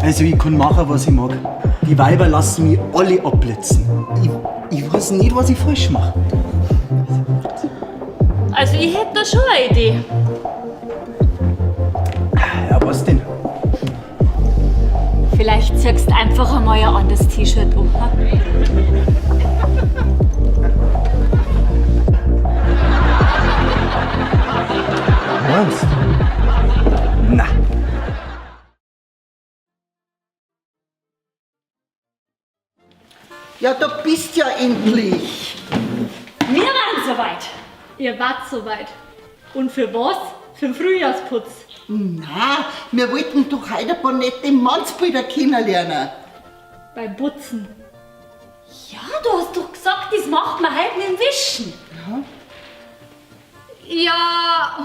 Also ich kann machen, was ich mag. Die Weiber lassen mich alle abblitzen. Ich weiß nicht, was ich falsch mache. Also ich hätte da schon eine Idee. Ja, was denn? Vielleicht ziehst du einfach einmal ein anderes T-Shirt um. Ha? Meinst? Na. Ja, da bist ja endlich. Wir waren soweit. Ihr wart soweit. Und für was? Für den Frühjahrsputz. Na, wir wollten doch heute ein paar nette Mannsbilder kennenlernen. Beim Putzen. Ja, du hast doch gesagt, das macht man heute mit dem Wischen. Ja,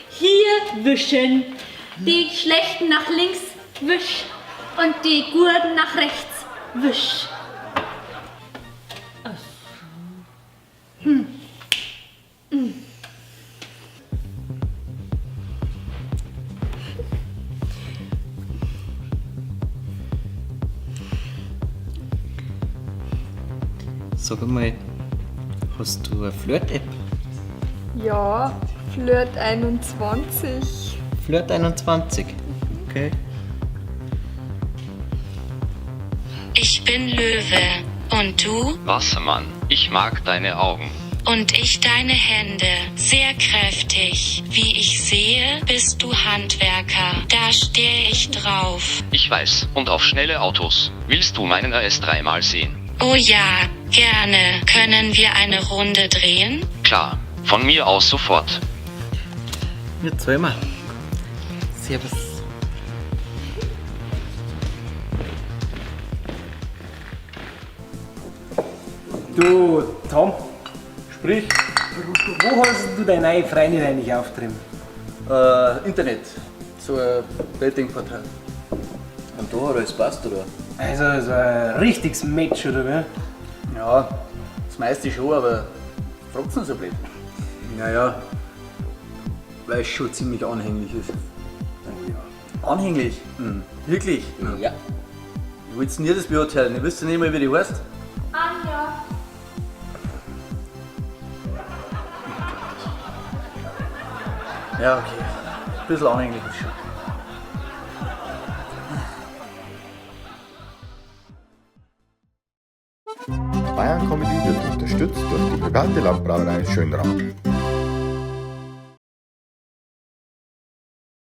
hier wischen. Die schlechten nach links wisch. Und die guten nach rechts wisch. Sag einmal, hast du eine Flirt-App? Ja, Flirt 21. Flirt 21. Okay. Ich bin Löwe. Und du? Wassermann, ich mag deine Augen. Und ich deine Hände. Sehr kräftig. Wie ich sehe, bist du Handwerker. Da stehe ich drauf. Ich weiß, und auf schnelle Autos. Willst du meinen RS3 mal sehen? Oh ja, gerne. Können wir eine Runde drehen? Klar, von mir aus sofort. Ja, zweimal. Servus. Du, Tom, sprich, wo hast du deine neue Freundin eigentlich auftrieben? Internet. So ein Datingportal. Und da hat alles passt, oder? Also so ein richtiges Match, oder wie? Ja, das meiste schon, aber fragt's nicht so blöd. Naja, weil es schon ziemlich anhänglich ist. Anhänglich? Wirklich? Ja. Ich will's nie das beurteilen. Ich wüsste nicht mal, wie die heißt. Anja. Ja, okay. Ein bisschen anhänglich ist schon. Bayern Comedy wird unterstützt durch die Briganti Landbrauerei Schönraum.